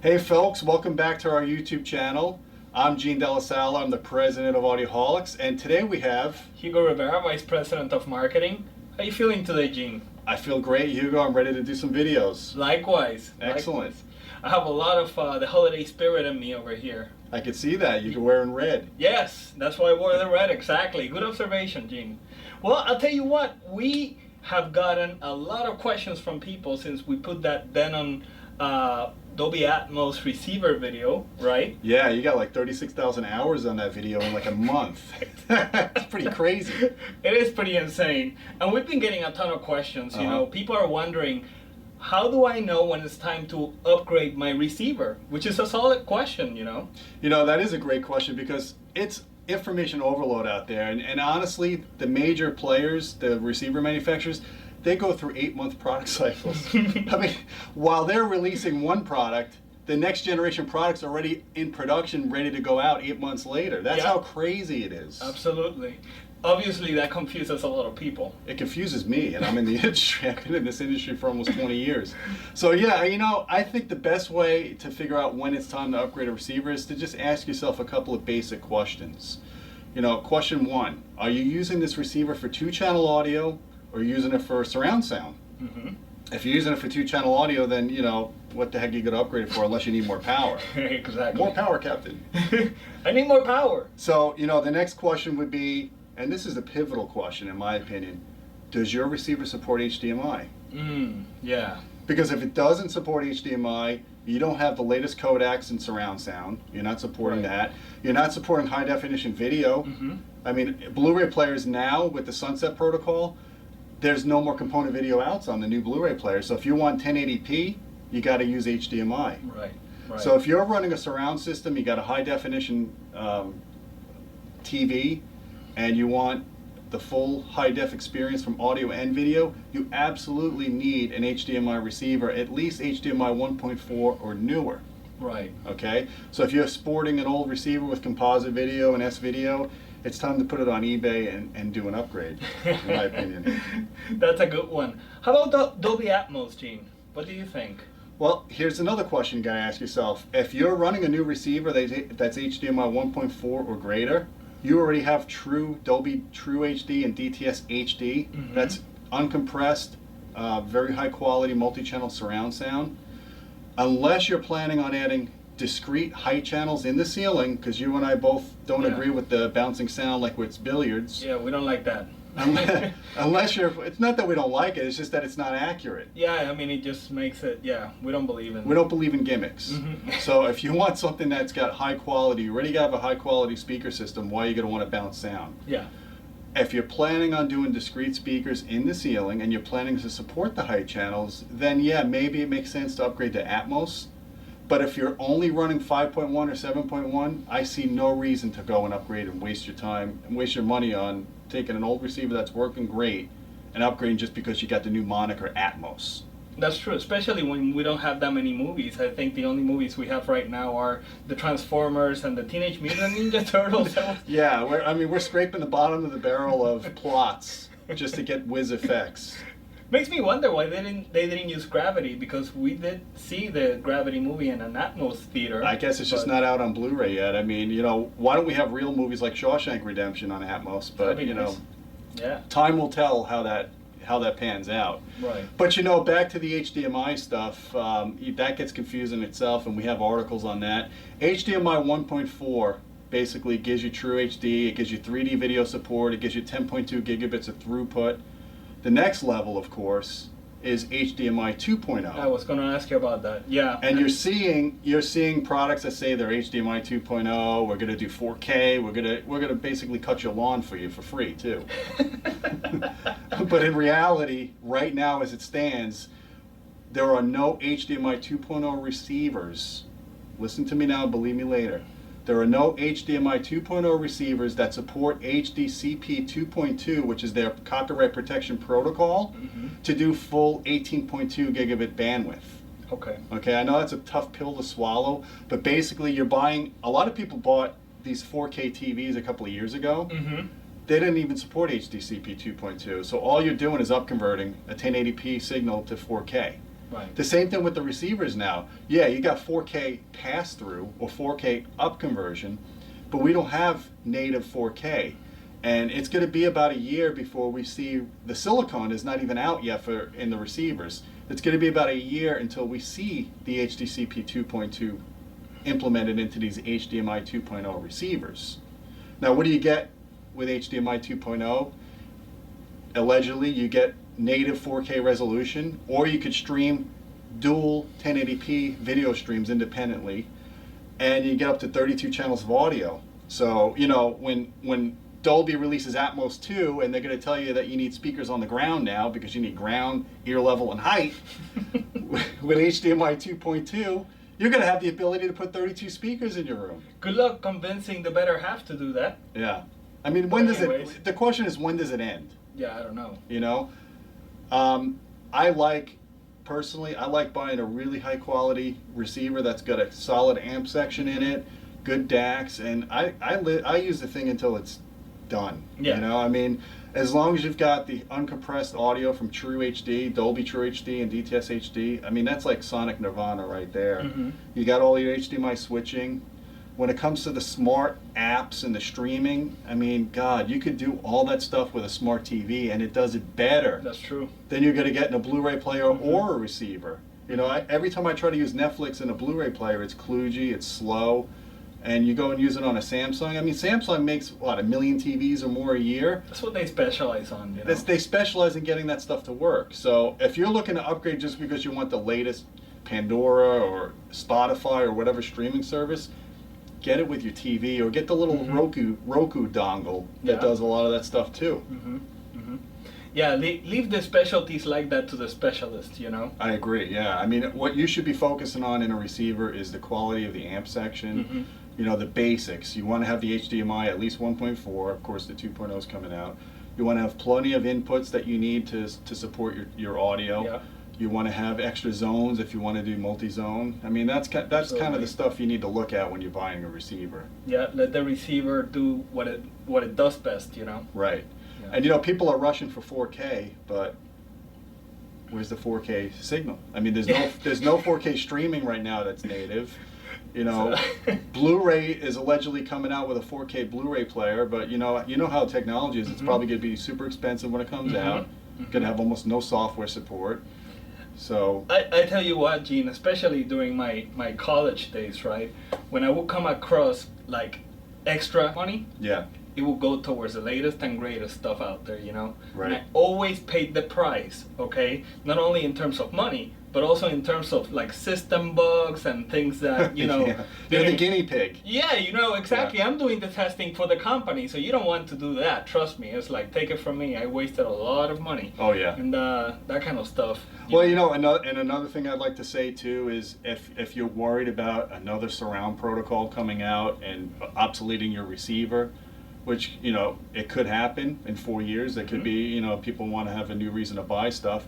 Hey folks, welcome back to our YouTube channel. I'm Gene Delasala, I'm the president of Audioholics, and today we have... Hugo Rivera, Vice President of Marketing. How are you feeling today, Gene? I feel great, Hugo. I'm ready to do some videos. Likewise. Excellent. Likewise. I have a lot of the holiday spirit in me over here. I can see that. You're wearing red. Yes, that's why I wore the red, exactly. Good observation, Gene. Well, I'll tell you what, we have gotten a lot of questions from people since we put that Denon Dolby Atmos receiver video, right? Yeah, you got like 36,000 hours on that video in like a month. That's pretty crazy. It is pretty insane. And we've been getting a ton of questions. You know, people are wondering, how do I know when it's time to upgrade my receiver? Which is a solid question, you know? You know, that is a great question because it's information overload out there. And honestly, the major players, the receiver manufacturers, they go through 8-month product cycles. I mean, while they're releasing one product, the next generation product's already in production, ready to go out 8 months later. That's how crazy it is. Absolutely. Obviously, that confuses a lot of people. It confuses me, and I'm in the industry. I've been in this industry for almost 20 years. So yeah, you know, I think the best way to figure out when it's time to upgrade a receiver is to just ask yourself a couple of basic questions. You know, question one, are you using this receiver for 2-channel audio or using it for surround sound? If you're using it for 2-channel audio, then, you know, what the heck are you going to upgrade it for unless you need more power? Exactly. More power, Captain. I need more power. So, you know, the next question would be, and this is a pivotal question in my opinion, does your receiver support HDMI? Yeah. Because if it doesn't support HDMI, you don't have the latest codecs and surround sound. You're not supporting that. You're not supporting high definition video. I mean, Blu-ray players now with the Sunset Protocol, there's no more component video outs on the new Blu-ray player. So if you want 1080p, you got to use HDMI. Right. So if you're running a surround system, you got a high definition TV, and you want the full high def experience from audio and video, you absolutely need an HDMI receiver, at least HDMI 1.4 or newer. Right. Okay? So if you're sporting an old receiver with composite video and S-video, it's time to put it on eBay and do an upgrade, in my opinion. That's a good one. How about Dolby Atmos, Gene? What do you think? Well, here's another question you gotta ask yourself. If you're running a new receiver that's HDMI 1.4 or greater, you already have true Dolby True HD and DTS HD. That's uncompressed, very high quality multi-channel surround sound. Unless you're planning on adding discrete height channels in the ceiling, because you and I both don't agree with the bouncing sound like with billiards. Yeah, we don't like that. Unless you're, it's not that we don't like it, it's just that it's not accurate. Yeah, I mean, it just makes it, we don't believe in. We don't believe in gimmicks. So if you want something that's got high quality, you already have a high quality speaker system, why are you going to want to bounce sound? Yeah. If you're planning on doing discrete speakers in the ceiling and you're planning to support the height channels, then yeah, maybe it makes sense to upgrade to Atmos. But if you're only running 5.1 or 7.1, I see no reason to go and upgrade and waste your time and waste your money on taking an old receiver that's working great and upgrading just because you got the new moniker Atmos. That's true, especially when we don't have that many movies. I think the only movies we have right now are the Transformers and the Teenage Mutant Ninja Turtles. Yeah, we're scraping the bottom of the barrel of plots just to get whiz effects. Makes me wonder why they didn't use Gravity, because we did see the Gravity movie in an Atmos theater. I guess it's just not out on Blu-ray yet. I mean, you know, why don't we have real movies like Shawshank Redemption on Atmos? But you know, time will tell how that pans out. Right. But you know, back to the HDMI stuff, that gets confusing itself, and we have articles on that. HDMI 1.4 basically gives you true HD. It gives you 3D video support. It gives you 10.2 gigabits of throughput. The next level, of course, is HDMI 2.0. I was going to ask you about that. Yeah. And you're seeing products that say they're HDMI 2.0. We're going to do 4K. We're going to basically cut your lawn for you for free too. But in reality, right now as it stands, there are no HDMI 2.0 receivers. Listen to me now, believe me later. There are no HDMI 2.0 receivers that support HDCP 2.2, which is their copyright protection protocol, to do full 18.2 gigabit bandwidth. Okay, I know that's a tough pill to swallow, but basically you're buying, a lot of people bought these 4K TVs a couple of years ago. They didn't even support HDCP 2.2, so all you're doing is upconverting a 1080p signal to 4K. Right. The same thing with the receivers now. Yeah, you got 4K pass-through or 4K up conversion, but we don't have native 4K. And it's going to be about a year before we see, the silicon is not even out yet in the receivers. It's going to be about a year until we see the HDCP 2.2 implemented into these HDMI 2.0 receivers. Now, what do you get with HDMI 2.0? Allegedly, you get native 4K resolution, or you could stream dual 1080p video streams independently, and you get up to 32 channels of audio. So, you know, when Dolby releases Atmos 2 and they're going to tell you that you need speakers on the ground now because you need ground, ear level, and height, with HDMI 2.2, you're going to have the ability to put 32 speakers in your room. Good luck convincing the better half to do that. Yeah. I mean, when does Anyways. it, the question is, when does it end? Yeah, I don't know. You know? Personally, I like buying a really high quality receiver that's got a solid amp section in it, good DACs, and I use the thing until it's done. Yeah. You know, I mean, as long as you've got the uncompressed audio from True HD, Dolby True HD, and DTS HD, I mean, that's like Sonic Nirvana right there. Mm-hmm. You got all your HDMI switching. When it comes to the smart apps and the streaming, I mean, God, you could do all that stuff with a smart TV, and it does it better That's true. than you're going to get in a Blu-ray player Mm-hmm. or a receiver. You know, every time I try to use Netflix in a Blu-ray player, it's kludgy, it's slow, and you go and use it on a Samsung. I mean, Samsung makes, what, 1 million TVs or more a year? That's what they specialize on, you know. They specialize in getting that stuff to work. So if you're looking to upgrade just because you want the latest Pandora or Spotify or whatever streaming service, get it with your TV, or get the little Mm-hmm. Roku dongle that Yeah. does a lot of that stuff too. Mm-hmm. Mm-hmm. Yeah, leave the specialties like that to the specialists, you know. I agree, yeah. I mean, what you should be focusing on in a receiver is the quality of the amp section, Mm-hmm. you know, the basics. You want to have the HDMI at least 1.4, of course the 2.0 is coming out. You want to have plenty of inputs that you need to support your audio. Yeah. You want to have extra zones if you want to do multi-zone. I mean, that's kind of Absolutely. the stuff you need to look at when you're buying a receiver. Yeah, let the receiver do what it does best, you know. Right. Yeah. And you know, people are rushing for 4K, but where's the 4K signal? I mean, there's no 4K streaming right now that's native. You know, So- Blu-ray is allegedly coming out with a 4K Blu-ray player, but you know how technology is. It's Mhm. probably going to be super expensive when it comes Mhm. out. Mhm. Going to have almost no software support. So I tell you what, Gene, especially during my college days, right? When I would come across like extra money, yeah, it would go towards the latest and greatest stuff out there, you know? Right. And I always paid the price, okay? Not only in terms of money, but also in terms of like system bugs and things that, you know. yeah. You're the guinea pig. Yeah, you know, exactly. Yeah. I'm doing the testing for the company, so you don't want to do that. Trust me. It's like, take it from me. I wasted a lot of money. Oh yeah. And that kind of stuff. Well, you know, another thing I'd like to say too is if you're worried about another surround protocol coming out and obsoleting your receiver, which, you know, it could happen in 4 years. It could be, you know, people want to have a new reason to buy stuff.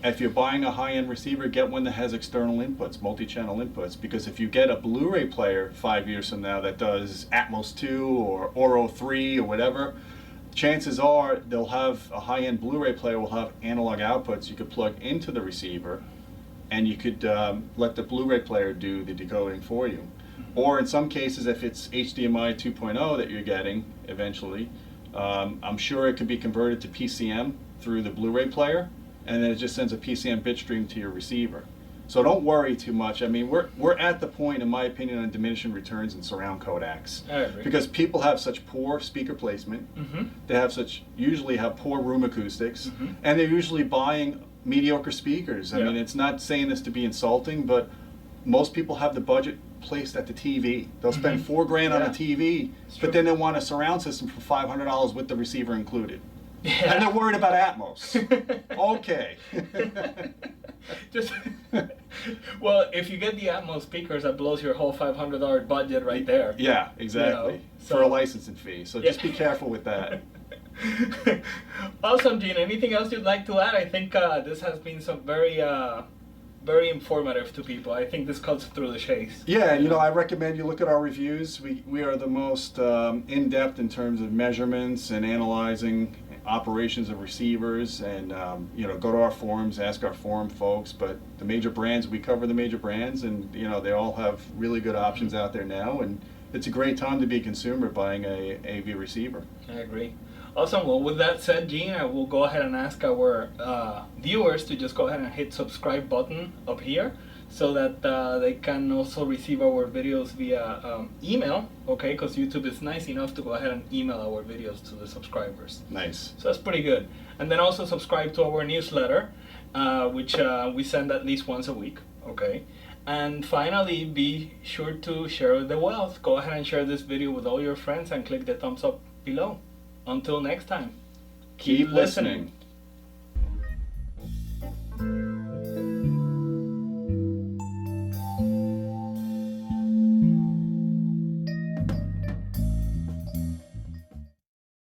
If you're buying a high-end receiver, get one that has external inputs, multi-channel inputs, because if you get a Blu-ray player 5 years from now that does Atmos 2 or Oro 3 or whatever, chances are they'll have a high-end Blu-ray player will have analog outputs you could plug into the receiver, and you could let the Blu-ray player do the decoding for you. Or in some cases, if it's HDMI 2.0 that you're getting eventually, I'm sure it could be converted to PCM through the Blu-ray player, and then it just sends a PCM bit stream to your receiver. So don't worry too much. I mean, we're at the point, in my opinion, on diminishing returns in surround codecs. I agree. Because people have such poor speaker placement, they usually have poor room acoustics, and they're usually buying mediocre speakers. I Yeah. mean, it's not saying this to be insulting, but most people have the budget placed at the TV. They'll spend $4,000 on a Yeah. TV, It's but true. then they want a surround system for $500 with the receiver included. Yeah. And they're worried about Atmos. Okay. Just well, if you get the Atmos speakers, that blows your whole $500 budget right there. Yeah, exactly. You know, For so- a licensing fee. So just Yeah. be careful with that. Awesome, Gene. Anything else you'd like to add? I think this has been some very informative to people. I think this cuts through the chase. Yeah, you know, I recommend you look at our reviews. We are the most in-depth in terms of measurements and analyzing operations of receivers, and you know, go to our forums, ask our forum folks. But the major brands, we cover the major brands, and you know, they all have really good options out there now, and it's a great time to be a consumer buying a AV receiver. I agree. Awesome. Well, with that said, Gene, I will go ahead and ask our viewers to just go ahead and hit subscribe button up here, so that they can also receive our videos via email, okay? Because YouTube is nice enough to go ahead and email our videos to the subscribers. Nice. So that's pretty good. And then also subscribe to our newsletter, which we send at least once a week, okay? And finally, be sure to share the wealth. Go ahead and share this video with all your friends and click the thumbs up below. Until next time, Keep listening.